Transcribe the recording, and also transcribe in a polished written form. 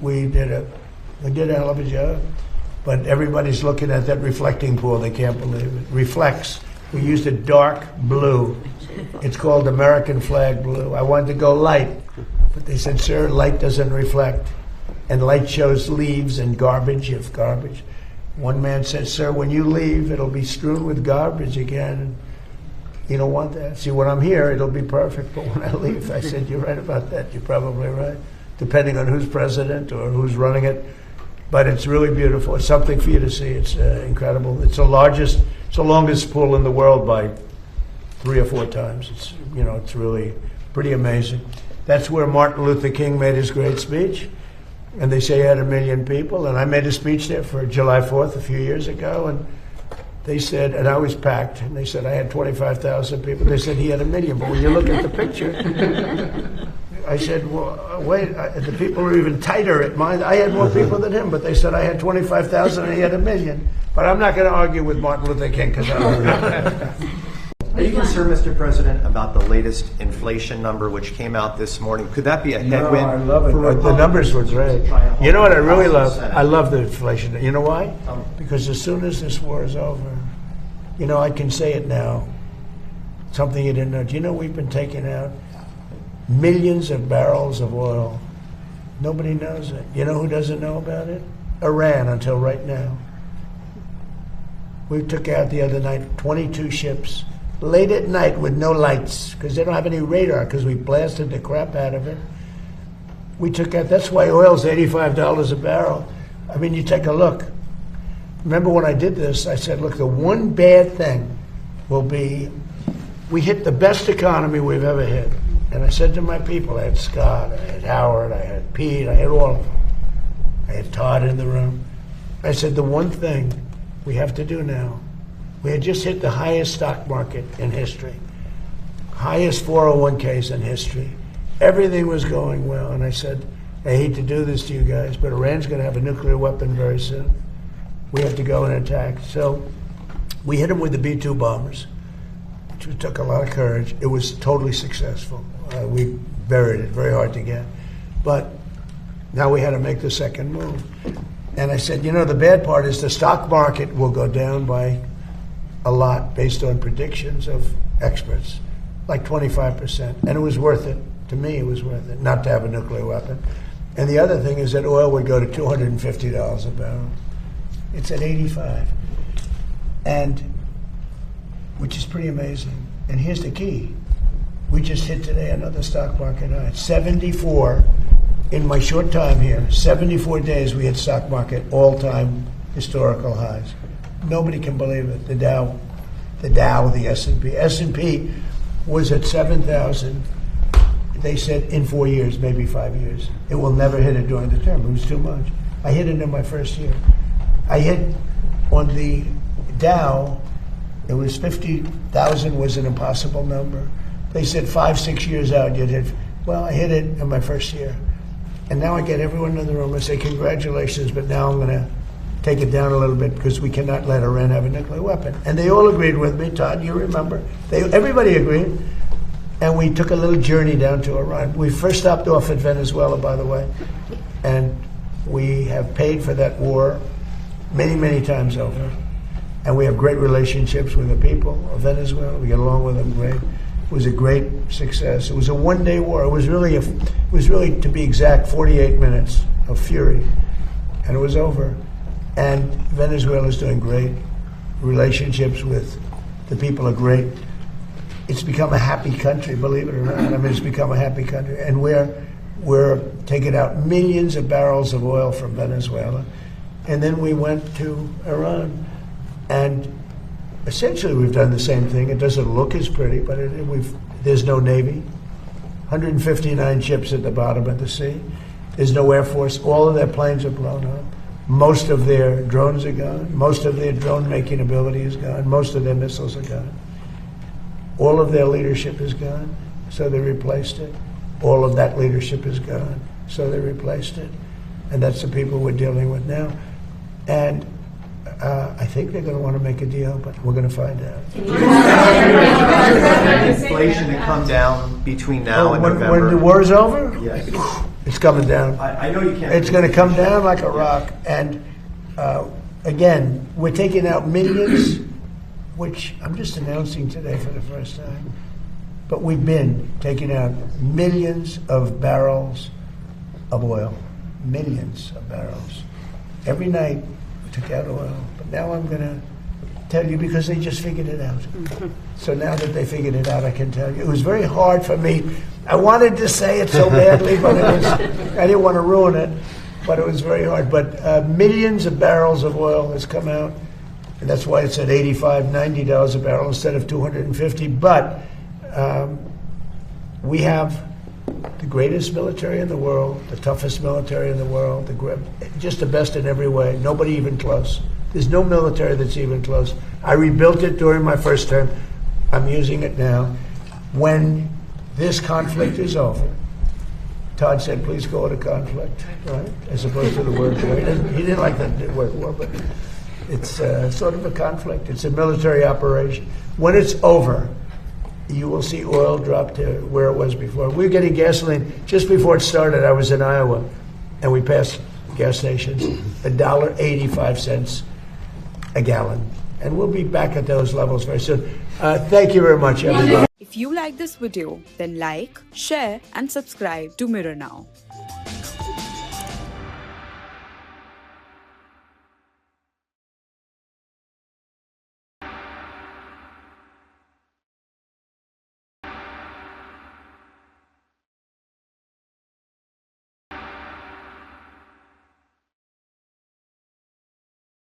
we did a hell of a job. But everybody's looking at that reflecting pool. They can't believe it. Reflects. We used a dark blue. It's called American flag blue. I wanted to go light, but they said, sir, light doesn't reflect. And light shows leaves and garbage, if garbage. One man said, sir, when you leave, it'll be strewn with garbage again. You don't want that. See, when I'm here, it'll be perfect. But when I leave, I said, you're right about that. You're probably right. Depending on who's president or who's running it. But it's really beautiful. It's something for you to see. It's incredible. It's the longest pool in the world by 3 or 4 times. It's really pretty amazing. That's where Martin Luther King made his great speech. And they say he had 1 million people. And I made a speech there for July 4th a few years ago. And they said, and I was packed. And they said I had 25,000 people. They said he had 1 million. But when you look at the picture, I said, well, wait, the people were even tighter at mine. I had more people than him. But they said I had 25,000 and he had 1 million. But I'm not going to argue with Martin Luther King because I don't know. Are you concerned, Mr. President, about the latest inflation number which came out this morning? Could that be a headwind? No, I love it. The numbers were great. You know what I really love? I love the inflation. You know why? Because as soon as this war is over, I can say it now. Something you didn't know. Do you know we've been taking out millions of barrels of oil? Nobody knows it. You know who doesn't know about it? Iran, until right now. We took out the other night 22 ships. Late at night with no lights because they don't have any radar because we blasted the crap out of it. We took out, that's why oil's $85 a barrel. I mean, you take a look. Remember when I did this, I said, look, the one bad thing will be we hit the best economy we've ever hit. And I said to my people, I had Scott, I had Howard, I had Pete, I had all of them. I had Todd in the room. I said, the one thing we have to do now, we had just hit the highest stock market in history, highest 401ks in history. Everything was going well. And I said, I hate to do this to you guys, but Iran's going to have a nuclear weapon very soon. We have to go and attack. So we hit them with the B-2 bombers, which took a lot of courage. It was totally successful. We buried it, very hard to get. But now we had to make the second move. And I said, the bad part is the stock market will go down by a lot based on predictions of experts, like 25%. And it was worth it. To me, it was worth it not to have a nuclear weapon. And the other thing is that oil would go to $250 a barrel. It's at 85, and which is pretty amazing. And here's the key. We just hit today another stock market high. 74, in my short time here, 74 days we hit stock market all-time historical highs. Nobody can believe it. The Dow, the S&P. S&P was at 7,000. They said in 4 years, maybe 5 years. It will never hit it during the term. It was too much. I hit it in my first year. I hit on the Dow, it was 50,000 was an impossible number. They said 5, 6 years out you'd hit. Well, I hit it in my first year. And now I get everyone in the room and say, congratulations, but now I'm going to take it down a little bit because we cannot let Iran have a nuclear weapon. And they all agreed with me, Todd, you remember. Everybody agreed. And we took a little journey down to Iran. We first stopped off at Venezuela, by the way. And we have paid for that war many, many times over. And we have great relationships with the people of Venezuela. We get along with them great. It was a great success. It was a one-day war. It was really, to be exact, 48 minutes of fury. And it was over. And Venezuela is doing great. Relationships with the people are great. It's become a happy country, believe it or not. I mean, it's become a happy country. And we're taking out millions of barrels of oil from Venezuela. And then we went to Iran. And essentially we've done the same thing. It doesn't look as pretty, but there's no Navy. 159 ships at the bottom of the sea. There's no Air Force. All of their planes are blown up. Most of their drones are gone. Most of their drone-making ability is gone. Most of their missiles are gone. All of their leadership is gone, so they replaced it. All of that leadership is gone, so they replaced it. And that's the people we're dealing with now. And I think they're going to want to make a deal, but we're going to find out. Inflation to come down between now and November. When the war is over? Yes. It's coming down. I know you can't. It's going to come down like a rock. And again, we're taking out millions, which I'm just announcing today for the first time. But we've been taking out millions of barrels of oil. Millions of barrels. Every night we took out oil. But now I'm going to tell you because they just figured it out. So now that they figured it out, I can tell you. It was very hard for me. I wanted to say it so badly, but I didn't want to ruin it. But it was very hard. But millions of barrels of oil has come out. And that's why it's at $85, $90 a barrel instead of $250. But we have the greatest military in the world, the toughest military in the world, just the best in every way. Nobody even close. There's no military that's even close. I rebuilt it during my first term. I'm using it now. When this conflict is over, Todd said, please call it a conflict, right? As opposed to the word war. He didn't like the word war, but it's sort of a conflict. It's a military operation. When it's over, you will see oil drop to where it was before. We were getting gasoline. Just before it started, I was in Iowa, and we passed gas stations, $1.85 a gallon. And we'll be back at those levels very soon. Thank you very much, everybody. If you like this video, then like, share and subscribe to Mirror Now.